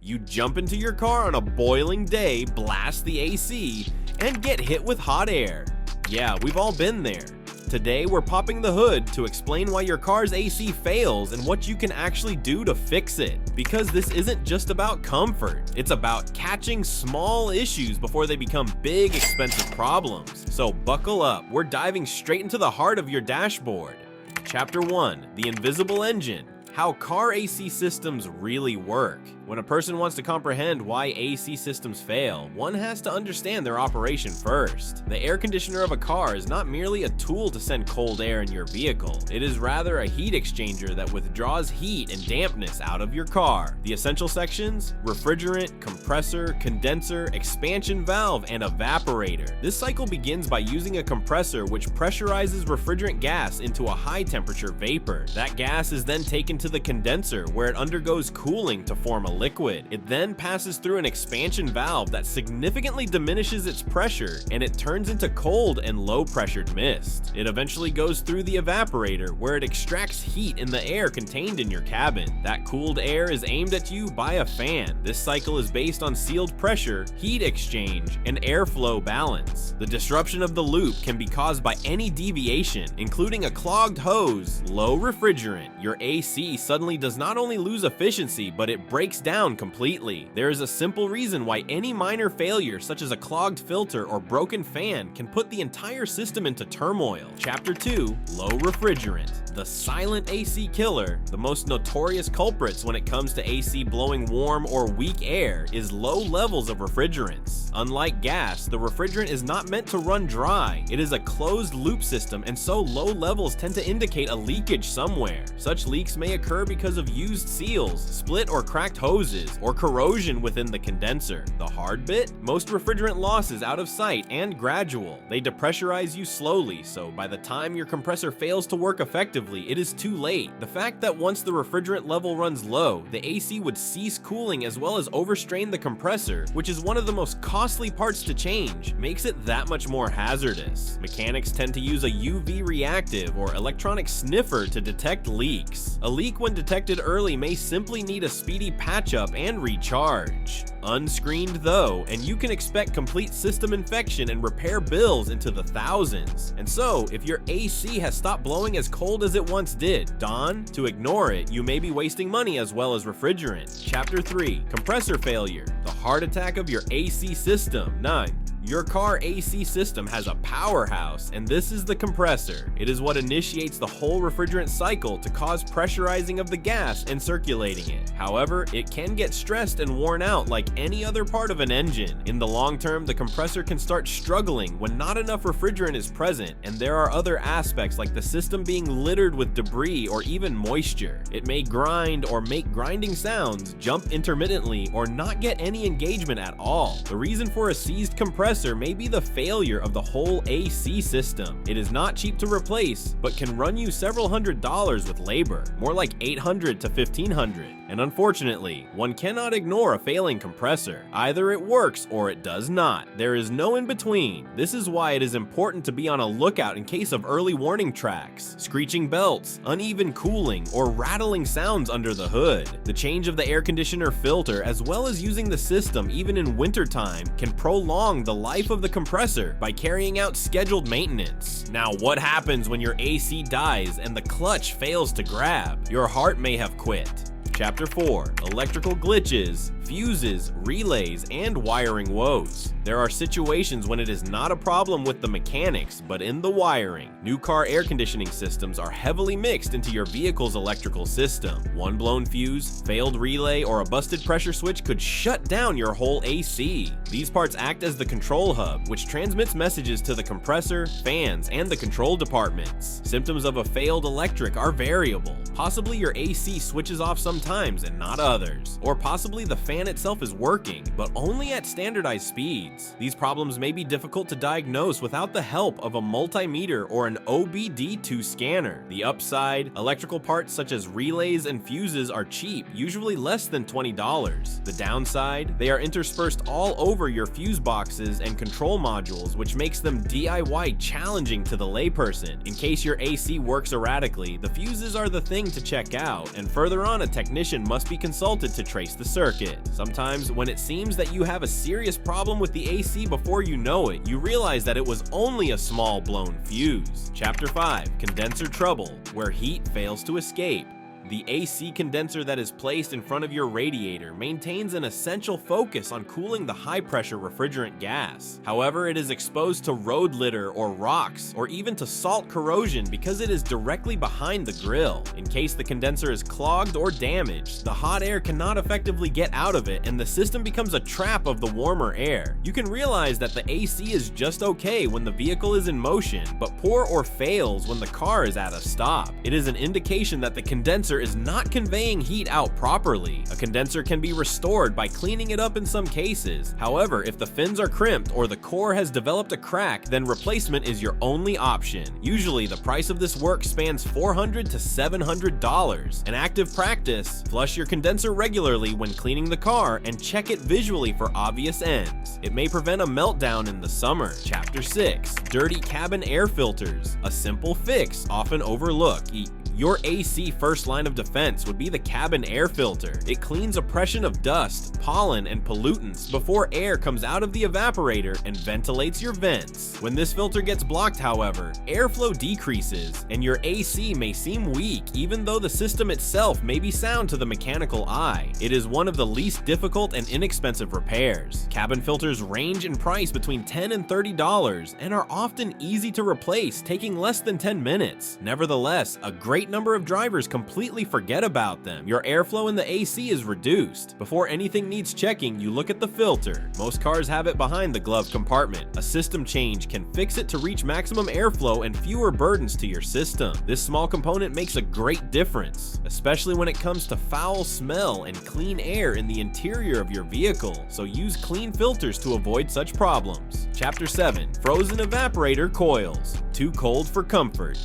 You jump into your car on a boiling day, blast the AC, and get hit with hot air. Yeah, we've all been there. Today, we're popping the hood to explain why your car's AC fails and what you can actually do to fix it. Because this isn't just about comfort, it's about catching small issues before they become big, expensive problems. So buckle up, we're diving straight into the heart of your dashboard. Chapter 1, The Invisible Engine. How car AC systems really work. When a person wants to comprehend why AC systems fail, one has to understand their operation first. The air conditioner of a car is not merely a tool to send cold air in your vehicle. It is rather a heat exchanger that withdraws heat and dampness out of your car. The essential sections: refrigerant, compressor, condenser, expansion valve, and evaporator. This cycle begins by using a compressor which pressurizes refrigerant gas into a high temperature vapor. That gas is then taken to the condenser, where it undergoes cooling to form a liquid. It then passes through an expansion valve that significantly diminishes its pressure, and it turns into cold and low pressured mist. It eventually goes through the evaporator, where it extracts heat in the air contained in your cabin. That cooled air is aimed at you by a fan. This cycle is based on sealed pressure, heat exchange, and airflow balance. The disruption of the loop can be caused by any deviation, including a clogged hose, low refrigerant. Your AC suddenly does not only lose efficiency, but it breaks down completely. There is a simple reason why any minor failure, such as a clogged filter or broken fan, can put the entire system into turmoil. Chapter 2, Low Refrigerant. The silent AC killer. The most notorious culprits when it comes to AC blowing warm or weak air is low levels of refrigerants. Unlike gas, the refrigerant is not meant to run dry. It is a closed loop system, and so low levels tend to indicate a leakage somewhere. Such leaks may occur because of used seals, split or cracked hoses, or corrosion within the condenser. The hard bit? Most refrigerant loss is out of sight and gradual. They depressurize you slowly, so by the time your compressor fails to work effectively, it is too late. The fact that once the refrigerant level runs low, the AC would cease cooling as well as overstrain the compressor, which is one of the most costly parts to change, makes it that much more hazardous. Mechanics tend to use a UV reactive or electronic sniffer to detect leaks. A leak, when detected early, may simply need a speedy patch-up and recharge. Unscreened though, and you can expect complete system infection and repair bills into the thousands. And so, if your AC has stopped blowing as cold as it once did, to ignore it, you may be wasting money as well as refrigerant. Chapter 3, Compressor Failure. The heart attack of your AC system. 9. Your car AC system has a powerhouse, and this is the compressor. It is what initiates the whole refrigerant cycle to cause pressurizing of the gas and circulating it. However, it can get stressed and worn out like any other part of an engine. In the long term, the compressor can start struggling when not enough refrigerant is present, and there are other aspects like the system being littered with debris or even moisture. It may grind or make grinding sounds, jump intermittently, or not get any engagement at all. The reason for a seized compressor may be the failure of the whole AC system. It is not cheap to replace, but can run you several $100s with labor, more like $800 to $1,500. And unfortunately, one cannot ignore a failing compressor. Either it works or it does not. There is no in between. This is why it is important to be on a lookout in case of early warning tracks, screeching belts, uneven cooling, or rattling sounds under the hood. The change of the air conditioner filter, as well as using the system even in wintertime, can prolong the life of the compressor by carrying out scheduled maintenance. Now, what happens when your AC dies and the clutch fails to grab? Your heart may have quit. Chapter 4, Electrical Glitches, Fuses, Relays, and Wiring Woes. There are situations when it is not a problem with the mechanics, but in the wiring. New car air conditioning systems are heavily mixed into your vehicle's electrical system. One blown fuse, failed relay, or a busted pressure switch could shut down your whole AC. These parts act as the control hub, which transmits messages to the compressor, fans, and the control departments. Symptoms of a failed electric are variable. Possibly your AC switches off sometimes and not others, or possibly the fan itself is working, but only at standardized speeds. These problems may be difficult to diagnose without the help of a multimeter or an OBD2 scanner. The upside, electrical parts such as relays and fuses are cheap, usually less than $20. The downside, they are interspersed all over your fuse boxes and control modules, which makes them DIY challenging to the layperson. In case your AC works erratically, the fuses are the thing to check out, and further on, a technician must be consulted to trace the circuit. Sometimes, when it seems that you have a serious problem with the AC before you know it, you realize that it was only a small blown fuse. Chapter 5. Condenser Trouble, where heat fails to escape. The AC condenser that is placed in front of your radiator maintains an essential focus on cooling the high-pressure refrigerant gas. However, it is exposed to road litter or rocks, or even to salt corrosion because it is directly behind the grill. In case the condenser is clogged or damaged, the hot air cannot effectively get out of it and the system becomes a trap of the warmer air. You can realize that the AC is just okay when the vehicle is in motion, but poor or fails when the car is at a stop. It is an indication that the condenser is not conveying heat out properly. A condenser can be restored by cleaning it up in some cases. However, if the fins are crimped or the core has developed a crack, then replacement is your only option. Usually, the price of this work spans $400 to $700. In active practice, flush your condenser regularly when cleaning the car and check it visually for obvious ends. It may prevent a meltdown in the summer. Chapter 6. Dirty cabin air filters, a simple fix often overlooked. Your AC first line of defense would be the cabin air filter. It cleans oppression of dust, pollen, and pollutants before air comes out of the evaporator and ventilates your vents. When this filter gets blocked, however, airflow decreases, and your AC may seem weak even though the system itself may be sound to the mechanical eye. It is one of the least difficult and inexpensive repairs. Cabin filters range in price between $10 and $30 and are often easy to replace, taking less than 10 minutes. Nevertheless, a great number of drivers completely forget about them. Your airflow in the AC is reduced. Before anything needs checking, you look at the filter. Most cars have it behind the glove compartment. A system change can fix it to reach maximum airflow and fewer burdens to your system. This small component makes a great difference, especially when it comes to foul smell and clean air in the interior of your vehicle, so use clean filters to avoid such problems. Chapter 7. Frozen evaporator coils, too cold for comfort.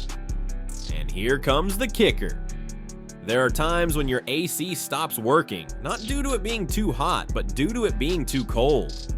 And here comes the kicker. There are times when your AC stops working, not due to it being too hot, but due to it being too cold.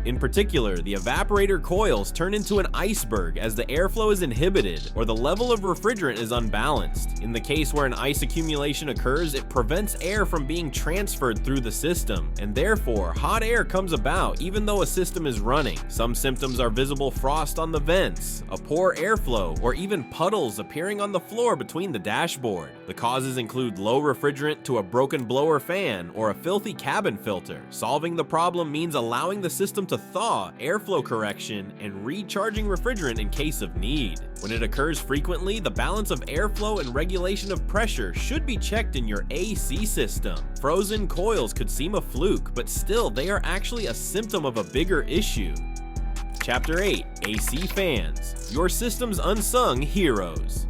In particular, the evaporator coils turn into an iceberg as the airflow is inhibited or the level of refrigerant is unbalanced. In the case where an ice accumulation occurs, it prevents air from being transferred through the system, and therefore hot air comes about even though a system is running. Some symptoms are visible frost on the vents, a poor airflow, or even puddles appearing on the floor between the dashboard. The causes include low refrigerant to a broken blower fan or a filthy cabin filter. Solving the problem means allowing the system to thaw, airflow correction, and recharging refrigerant in case of need. When it occurs frequently, the balance of airflow and regulation of pressure should be checked in your AC system. Frozen coils could seem a fluke, but still they are actually a symptom of a bigger issue. Chapter 8. AC fans, your system's unsung heroes.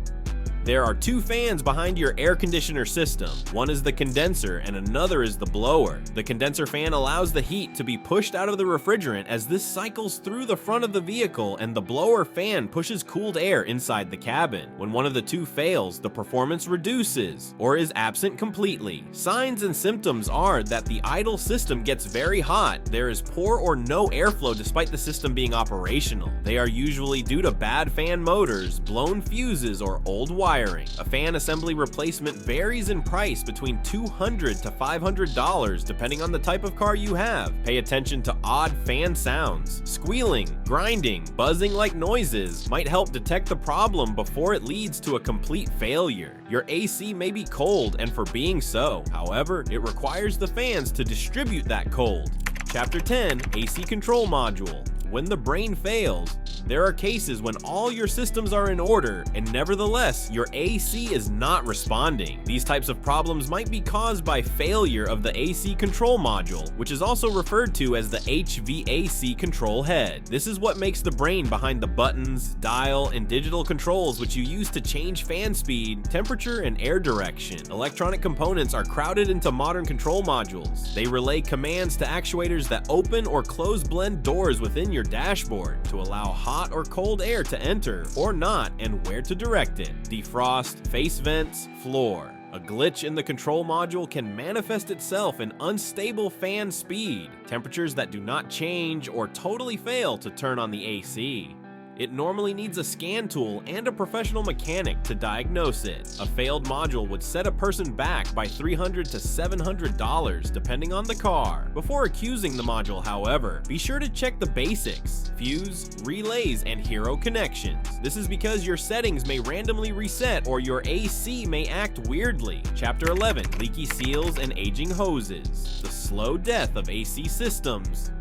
There are two fans behind your air conditioner system. One is the condenser and another is the blower. The condenser fan allows the heat to be pushed out of the refrigerant as this cycles through the front of the vehicle, and the blower fan pushes cooled air inside the cabin. When one of the two fails, the performance reduces or is absent completely. Signs and symptoms are that the idle system gets very hot, there is poor or no airflow despite the system being operational. They are usually due to bad fan motors, blown fuses, or old wires. A fan assembly replacement varies in price between $200 to $500 depending on the type of car you have. Pay attention to odd fan sounds. Squealing, grinding, buzzing like noises might help detect the problem before it leads to a complete failure. Your AC may be cold, and for being so, however, it requires the fans to distribute that cold. Chapter 10. AC Control Module. When the brain fails, there are cases when all your systems are in order and nevertheless your AC is not responding. These types of problems might be caused by failure of the AC control module, which is also referred to as the HVAC control head. This is what makes the brain behind the buttons, dial, and digital controls which you use to change fan speed, temperature, and air direction. Electronic components are crowded into modern control modules. They relay commands to actuators that open or close blend doors within your dashboard to allow hot or cold air to enter or not, and where to direct it. Defrost, face vents, floor. A glitch in the control module can manifest itself in unstable fan speed, temperatures that do not change, or totally fail to turn on the AC. It normally needs a scan tool and a professional mechanic to diagnose it. A failed module would set a person back by $300 to $700 depending on the car. Before accusing the module, however, be sure to check the basics: fuse, relays, and hero connections. This is because your settings may randomly reset or your AC may act weirdly. Chapter 11: Leaky seals and aging hoses. The slow death of AC systems.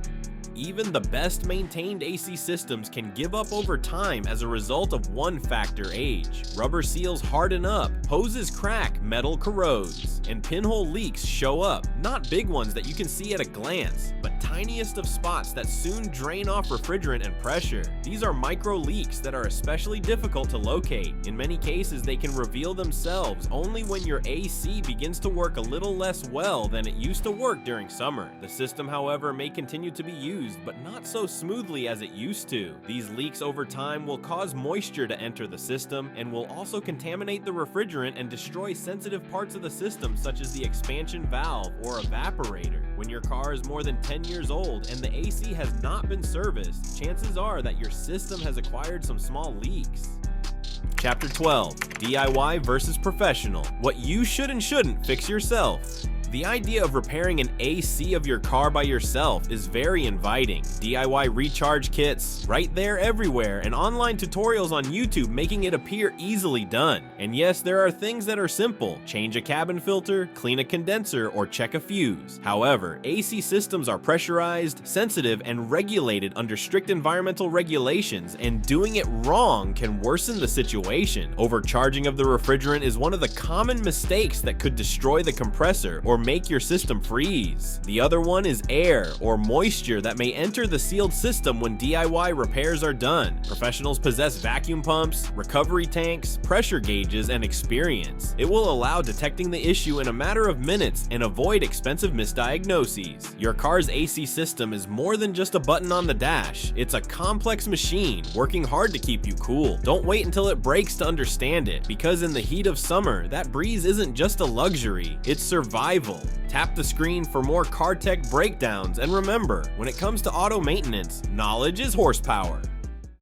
Even the best maintained AC systems can give up over time as a result of one factor: age. Rubber seals harden up, hoses crack, metal corrodes, and pinhole leaks show up. Not big ones that you can see at a glance, but tiniest of spots that soon drain off refrigerant and pressure. These are micro leaks that are especially difficult to locate. In many cases, they can reveal themselves only when your AC begins to work a little less well than it used to work during summer. The system, however, may continue to be used, but not so smoothly as it used to. These leaks over time will cause moisture to enter the system and will also contaminate the refrigerant and destroy sensitive parts of the system, such as the expansion valve or evaporator. When your car is more than 10 years old and the AC has not been serviced, chances are that your system has acquired some small leaks. Chapter 12: DIY versus professional. What you should and shouldn't fix yourself. The idea of repairing an AC of your car by yourself is very inviting. DIY recharge kits, right there everywhere, and online tutorials on YouTube making it appear easily done. And yes, there are things that are simple: change a cabin filter, clean a condenser, or check a fuse. However, AC systems are pressurized, sensitive, and regulated under strict environmental regulations, and doing it wrong can worsen the situation. Overcharging of the refrigerant is one of the common mistakes that could destroy the compressor or make your system freeze. The other one is air or moisture that may enter the sealed system when DIY repairs are done. Professionals possess vacuum pumps, recovery tanks, pressure gauges, and experience. It will allow detecting the issue in a matter of minutes and avoid expensive misdiagnoses. Your car's AC system is more than just a button on the dash. It's a complex machine working hard to keep you cool. Don't wait until it breaks to understand it, because in the heat of summer, that breeze isn't just a luxury, it's survival. Tap the screen for more car tech breakdowns, and remember, when it comes to auto maintenance, knowledge is horsepower.